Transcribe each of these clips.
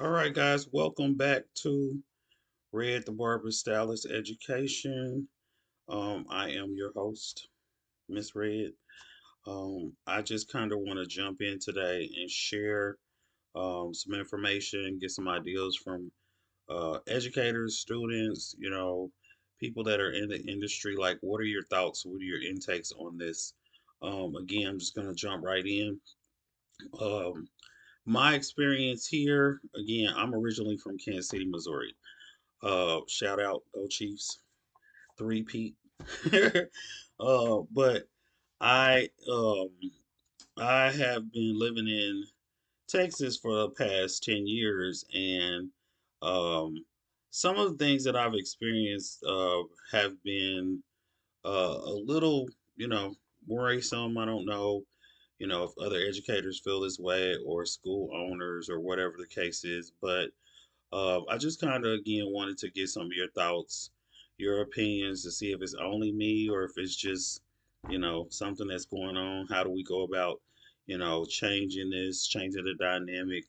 All right, guys, welcome back to Red the Barber Stylist Education. I am your host, Miss Red. I just kind of want to jump in today and share some information, get some ideas from educators, students, people that are in the industry. Like, what are your thoughts? What are your intakes on this? Again, I'm just going to jump right in. Um, my experience here, again, I'm originally from Kansas City, Missouri. Shout out, go Chiefs, three Pete. But I um I have been living in Texas for the past 10 years, and um some of the things that I've experienced have been a little, worrisome. I don't know, if other educators feel this way or school owners or whatever the case is, but I just kind of again wanted to get some of your thoughts, your opinions to see if it's only me or if it's just, something that's going on. How do we go about, changing this, changing the dynamic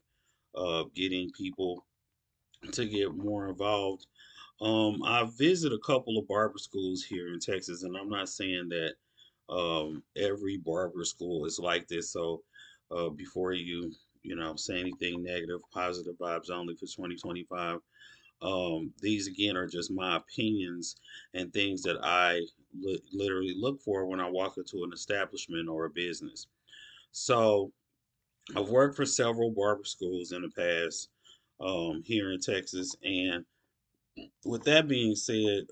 of getting people to get more involved? I visit a couple of barber schools here in Texas, and I'm not saying that every barber school is like this. So before you say anything negative, positive vibes only for 2025. These again are just my opinions and things that I literally look for when I walk into an establishment or a business. So I've worked for several barber schools in the past here in Texas, and with that being said,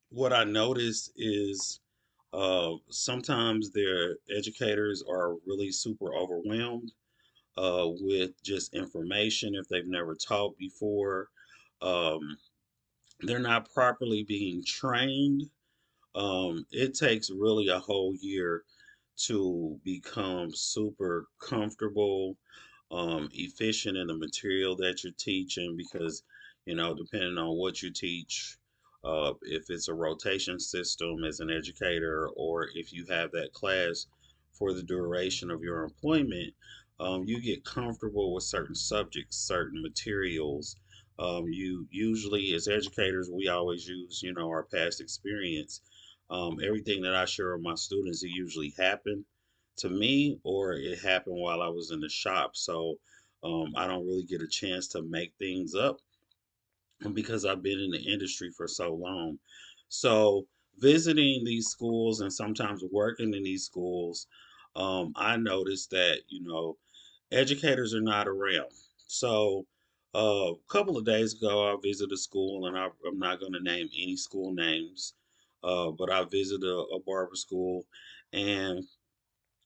what I noticed is sometimes their educators are really super overwhelmed with just information if they've never taught before. Um, they're not properly being trained. It takes really a whole year to become super comfortable, efficient in the material that you're teaching because, depending on what you teach, if it's a rotation system as an educator or if you have that class for the duration of your employment, you get comfortable with certain subjects, certain materials. You usually, as educators, we always use, our past experience. Everything that I share with my students, it usually happened to me or it happened while I was in the shop. So I don't really get a chance to make things up because I've been in the industry for so long. So visiting these schools and sometimes working in these schools, I noticed that, educators are not around. So a couple of days ago, I visited a school, and I'm not going to name any school names, but I visited a barber school and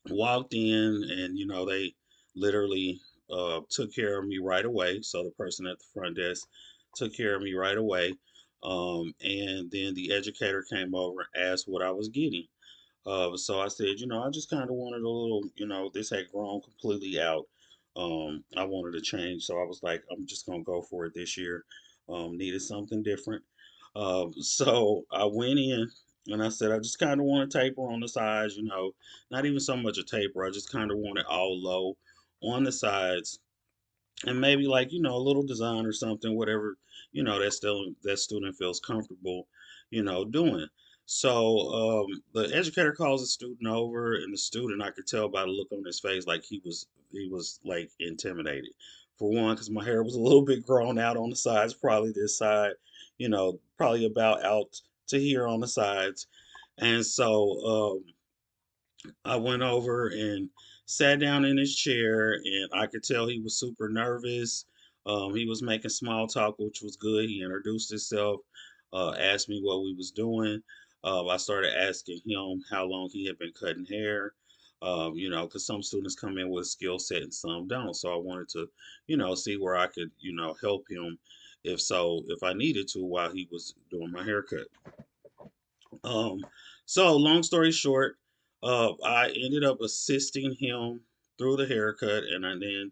walked in, and they literally took care of me right away. So the person at the front desk took care of me right away, and then the educator came over and asked what I was getting. So I said, I just kind of wanted a little, this had grown completely out. I wanted to change, so I was like, I'm just gonna go for it this year. Needed something different. So I went in and I said, I just kind of want a taper on the sides, not even so much a taper. I just kind of want it all low on the sides and maybe like a little design or something, whatever that student feels comfortable doing. So the educator calls the student over, and the student, I could tell by the look on his face, like he was like intimidated, for one, because my hair was a little bit grown out on the sides, probably this side, probably about out to here on the sides. And so I went over and sat down in his chair, and I could tell he was super nervous. He was making small talk, which was good. He introduced himself, asked me what we was doing. I started asking him how long he had been cutting hair. Because some students come in with a skill set and some don't. So I wanted to, see where I could, help him, if I needed to, while he was doing my haircut. Um, so long story short, I ended up assisting him through the haircut, and then,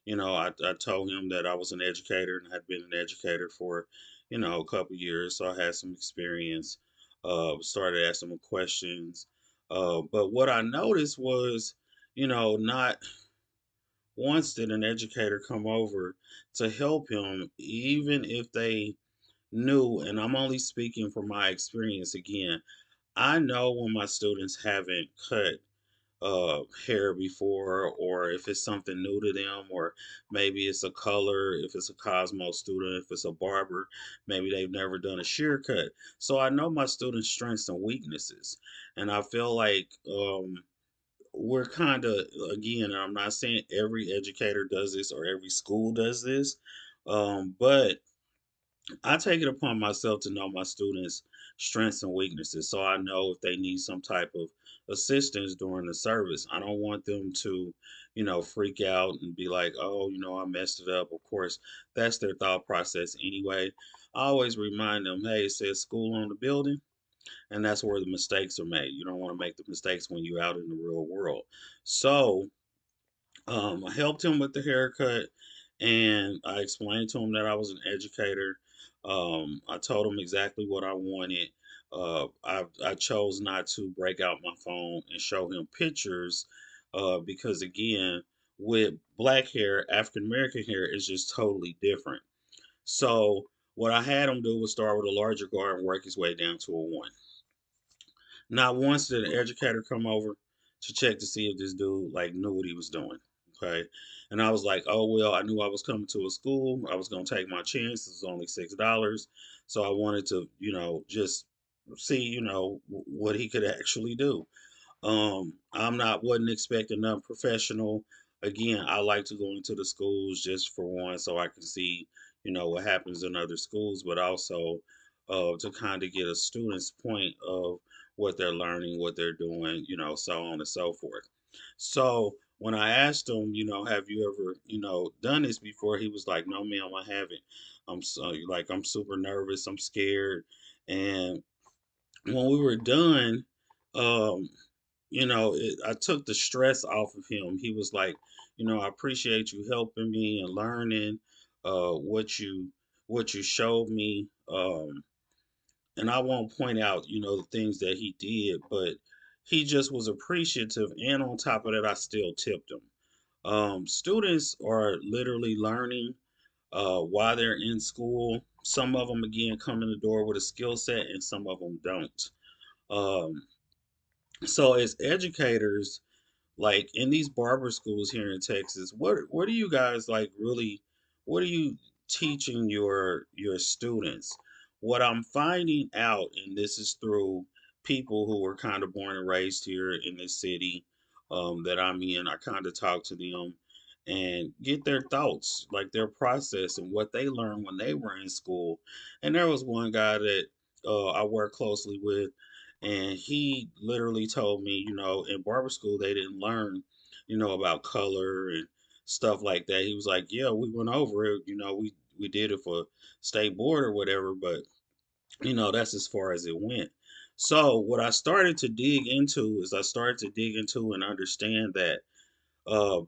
I told him that I was an educator and had been an educator for, a couple years, so I had some experience. Started asking him questions, but what I noticed was, not once did an educator come over to help him, even if they knew, and I'm only speaking from my experience again. I know when my students haven't cut hair before, or if it's something new to them, or maybe it's a color, if it's a Cosmo student, if it's a barber, maybe they've never done a shear cut. So I know my students' strengths and weaknesses. And I feel like we're kind of, again, and I'm not saying every educator does this or every school does this, but I take it upon myself to know my students' strengths and weaknesses, so I know if they need some type of assistance during the service. I don't want them to, freak out and be like, "Oh, I messed it up." Of course, that's their thought process anyway. I always remind them, "Hey, it says school on the building, and that's where the mistakes are made. You don't want to make the mistakes when you're out in the real world." So, I helped him with the haircut, and I explained to him that I was an educator. I told him exactly what I wanted. I chose not to break out my phone and show him pictures, because again, with black hair, African American hair is just totally different. So what I had him do was start with a larger guard and work his way down to a one. Not once did an educator come over to check to see if this dude like knew what he was doing. Okay. And I was like, oh well, I knew I was coming to a school. I was gonna take my chance. It was only $6. So I wanted to, just see, what he could actually do. I'm not wasn't expecting nothing professional. Again, I like to go into the schools just for one, so I can see, what happens in other schools, but also to kind of get a student's point of what they're learning, what they're doing, so on and so forth. So when I asked him, have you ever, done this before? He was like, no, ma'am, I haven't. I'm super nervous. I'm scared. And when we were done, um, I took the stress off of him. He was like, I appreciate you helping me and learning what you showed me. And I won't point out, the things that he did, but he just was appreciative. And on top of that, I still tipped him. Students are literally learning while they're in school. Some of them, again, come in the door with a skill set, and some of them don't. Um, so, as educators, like in these barber schools here in Texas, what are you guys like really what are you teaching your students? What I'm finding out, and this is through people who were kind of born and raised here in this city that I'm in, I kind of talk to them and get their thoughts, like their process and what they learned when they were in school. And there was one guy that I work closely with, and he literally told me, in barber school they didn't learn, about color and stuff like that. He was like, "Yeah, we went over it. We did it for state board or whatever, but that's as far as it went." So what I started to dig into is I started to dig into and understand that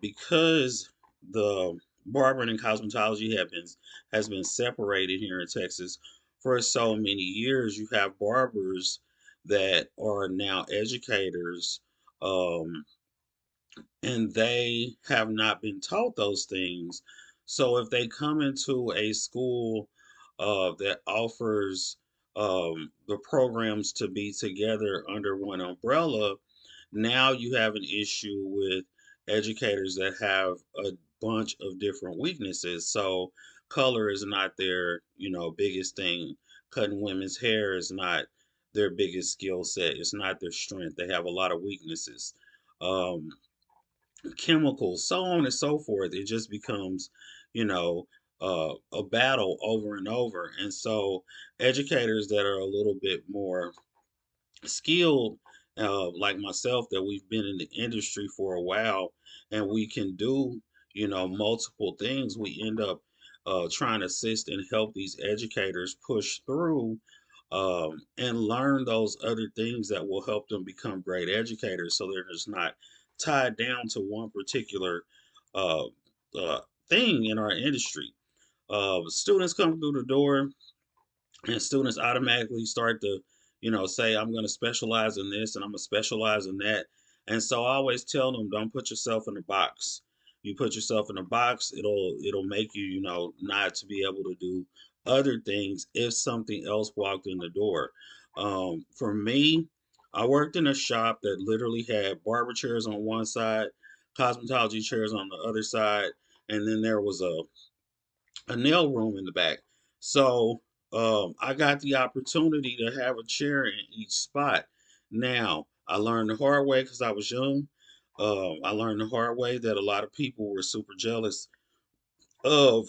because the barbering and cosmetology has been separated here in Texas for so many years. You have barbers that are now educators, um, and they have not been taught those things. So if they come into a school that offers the programs to be together under one umbrella, now you have an issue with educators that have a bunch of different weaknesses. So color is not their, biggest thing. Cutting women's hair is not their biggest skill set. It's not their strength. They have a lot of weaknesses. Um, Chemicals, so on and so forth. It just becomes, you know, a battle over and over. And so educators that are a little bit more skilled, like myself, that we've been in the industry for a while and we can do, multiple things, we end up trying to assist and help these educators push through and learn those other things that will help them become great educators, so they're just not tied down to one particular uh, uh, thing in our industry. Students come through the door, and students automatically start to say, I'm going to specialize in this and I'm going to specialize in that. And so I always tell them, don't put yourself in a box. you put yourself in a box, it'll make you, not to be able to do other things if something else walked in the door. For me, I worked in a shop that literally had barber chairs on one side, cosmetology chairs on the other side, and then there was a nail room in the back. So I got the opportunity to have a chair in each spot. Now, I learned the hard way because I was young. I learned the hard way that a lot of people were super jealous of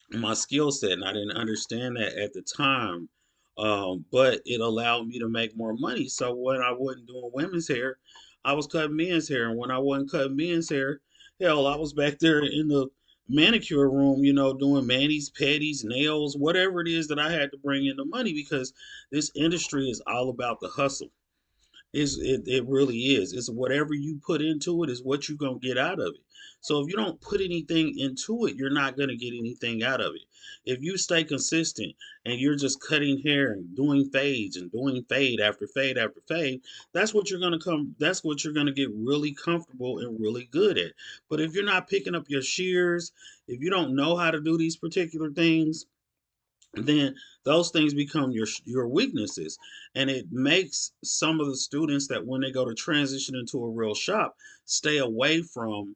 my skill set, and I didn't understand that at the time. But it allowed me to make more money. So when I wasn't doing women's hair, I was cutting men's hair, and when I wasn't cutting men's hair, hell, I was back there in the manicure room, doing manis, pedis, nails, whatever it is that I had to bring in the money because this industry is all about the hustle. It really is. It's whatever you put into it is what you're gonna get out of it. So if you don't put anything into it, you're not gonna get anything out of it. If you stay consistent and you're just cutting hair and doing fades and doing fade after fade after fade, that's what you're gonna get really comfortable and really good at. But if you're not picking up your shears, if you don't know how to do these particular things, then those things become your weaknesses, and it makes some of the students that when they go to transition into a real shop stay away from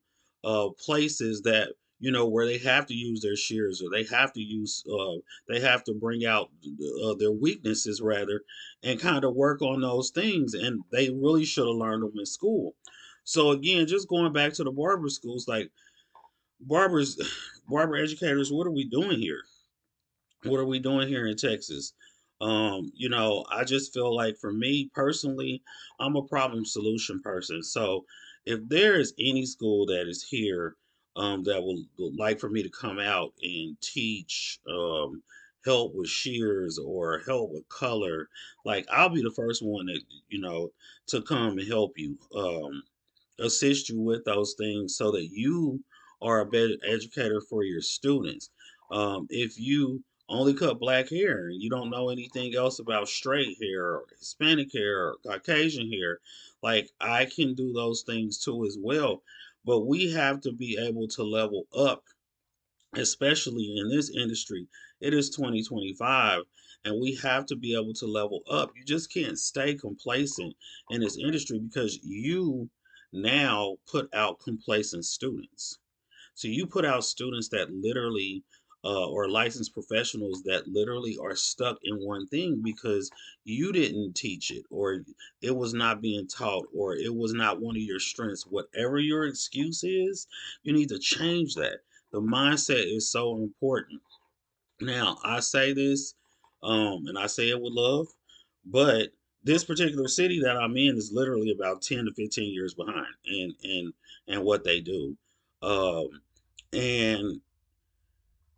places that where they have to use their shears, or they have to bring out their weaknesses rather, and kind of work on those things, and they really should have learned them in school. So again, just going back to the barber schools, like barbers barber educators, what are we doing here? What are we doing here in Texas? I just feel like for me personally, I'm a problem solution person. So if there is any school that is here that would like for me to come out and teach, help with shears or help with color, like I'll be the first one that, to come and help you. Assist you with those things so that you are a better educator for your students. If you only cut black hair and you don't know anything else about straight hair or Hispanic hair or Caucasian hair, like I can do those things too as well. But we have to be able to level up, especially in this industry. It is 2025, and we have to be able to level up. You just can't stay complacent in this industry because you now put out complacent students. So you put out students that literally, or licensed professionals that literally are stuck in one thing because you didn't teach it, or it was not being taught, or it was not one of your strengths. Whatever your excuse is, you need to change that. The mindset is so important. Now, I say this, and I say it with love, but this particular city that I'm in is literally about 10 to 15 years behind and what they do. Um, and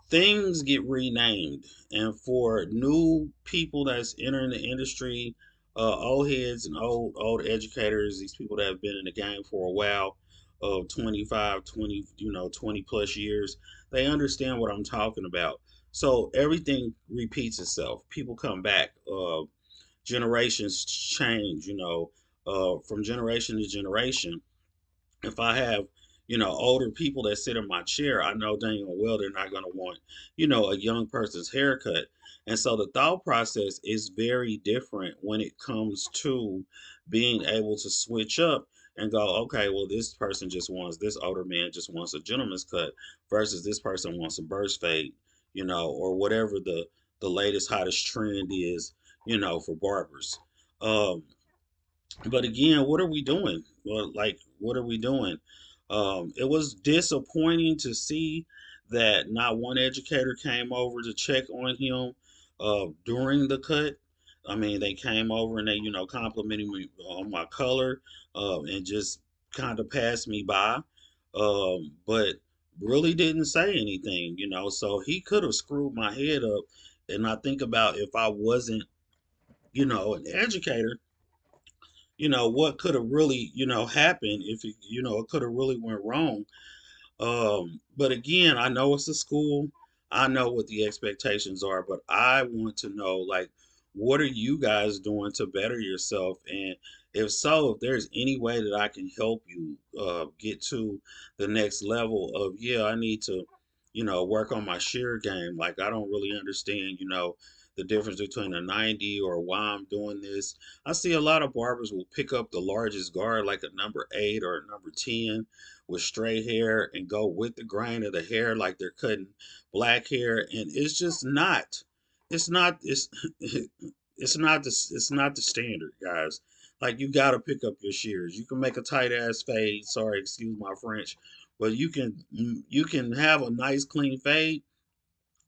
things get renamed, and for new people that's entering the industry, old heads and old educators, these people that have been in the game for a while, 25, 20, 20 plus years, they understand what I'm talking about. So everything repeats itself. People come back, generations change, from generation to generation. If I have, older people that sit in my chair, I know dang well they're not going to want, a young person's haircut. And so the thought process is very different when it comes to being able to switch up and go, okay, well, this older man just wants a gentleman's cut versus this person wants a burst fade, or whatever the latest hottest trend is, for barbers. Um, but again, what are we doing? Well, like, what are we doing? It was disappointing to see that not one educator came over to check on him during the cut. I mean, they came over and they, complimented me on my color and just kind of passed me by, but really didn't say anything, So he could have screwed my head up. And I think about if I wasn't, an educator, what could have really happened if it could have really went wrong. But again, I know it's a school, I know what the expectations are, but I want to know, like, what are you guys doing to better yourself? And If so, if there's any way that I can help you get to the next level of, yeah, I need to, work on my shear game. Like, I don't really understand, the difference between a 90 or why I'm doing this. I see a lot of barbers will pick up the largest guard, like a number 8 or a number 10 with straight hair and go with the grain of the hair like they're cutting black hair. And it's just not, it's not, it's, it's not the standard, guys. Like, you got to pick up your shears. You can make a tight ass fade. Sorry, excuse my French, but you can have a nice clean fade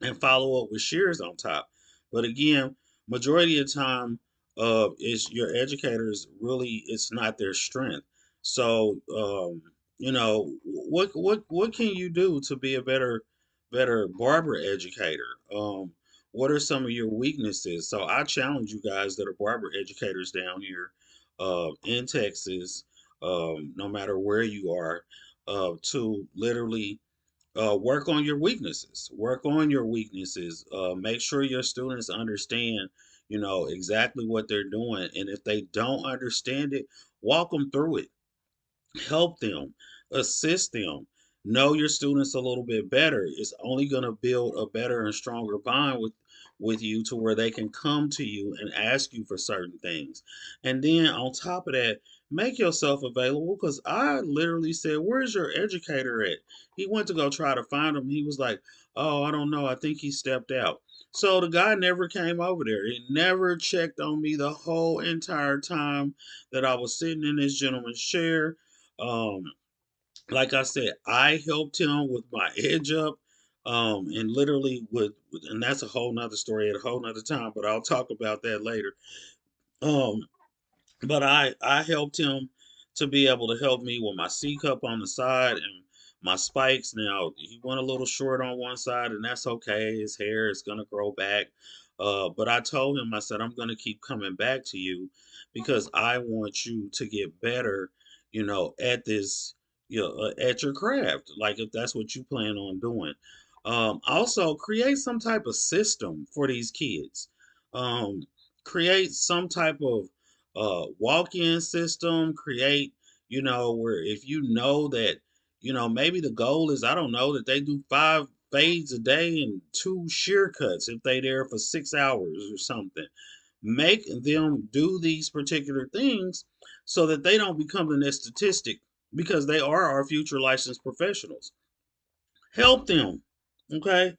and follow up with shears on top. But again, majority of the time, is your educators really, it's not their strength. So, what can you do to be a better barber educator? What are some of your weaknesses? So I challenge you guys that are barber educators down here, in Texas, no matter where you are, to literally work on your weaknesses. Work on your weaknesses. Make sure your students understand, exactly what they're doing. And if they don't understand it, walk them through it, help them, assist them, know your students a little bit better. It's only going to build a better and stronger bond with you to where they can come to you and ask you for certain things. And then on top of that, make yourself available, because I literally said, "Where's your educator at?" He went to go try to find him. He was like, "Oh, I don't know. I think he stepped out." So the guy never came over there. He never checked on me the whole entire time that I was sitting in this gentleman's chair. um, like I said, I helped him with my edge up, and literally and that's a whole nother story at a whole nother time, but I'll talk about that later. Um, but I helped him to be able to help me with my C cup on the side and my spikes. Now he went a little short on one side, and that's okay. His hair is gonna grow back. But I told him, I said, I'm gonna keep coming back to you because I want you to get better, at this, at your craft. Like, if that's what you plan on doing. Also, create some type of system for these kids. Um, Create some type of walk-in system. Create, where if you know that, maybe the goal is, I don't know, that they do 5 fades a day and 2 shear cuts if they there for 6 hours or something. Make them do these particular things so that they don't become the next statistic, because they are our future licensed professionals. Help them. Okay,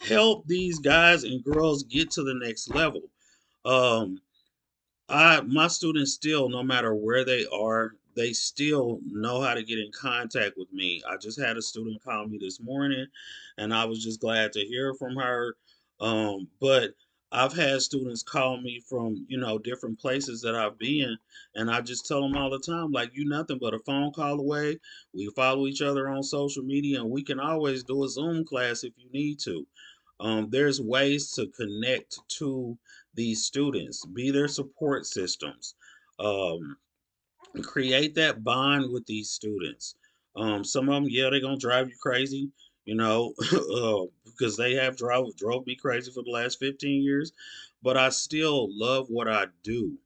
help these guys and girls get to the next level. um my students still, no matter where they are, they still know how to get in contact with me. I just had a student call me this morning, and I was just glad to hear from her. But I've had students call me from, different places that I've been, and I just tell them all the time, like, you nothing but a phone call away. We follow each other on social media, and we can always do a Zoom class if you need to. There's ways to connect to these students, be their support systems, um, create that bond with these students. Some of them, yeah, they're gonna drive you crazy, because they have drove me crazy for the last 15 years, but I still love what I do.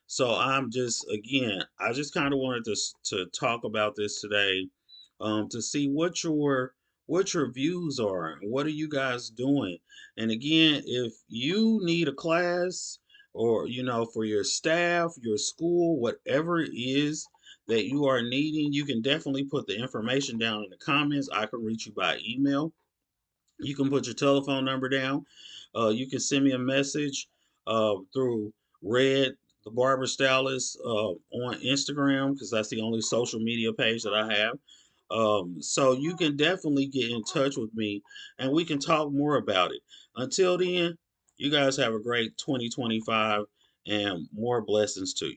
So I'm just, again, I just kind of wanted to talk about this today, to see what your views are and what are you guys doing. And again, if you need a class, or for your staff, your school, whatever it is that you are needing, you can definitely put the information down in the comments. I can reach you by email. You can put your telephone number down. You can send me a message through Red, the Barber Stylist, on Instagram, because that's the only social media page that I have. So you can definitely get in touch with me, and we can talk more about it. Until then, you guys have a great 2025, and more blessings to you.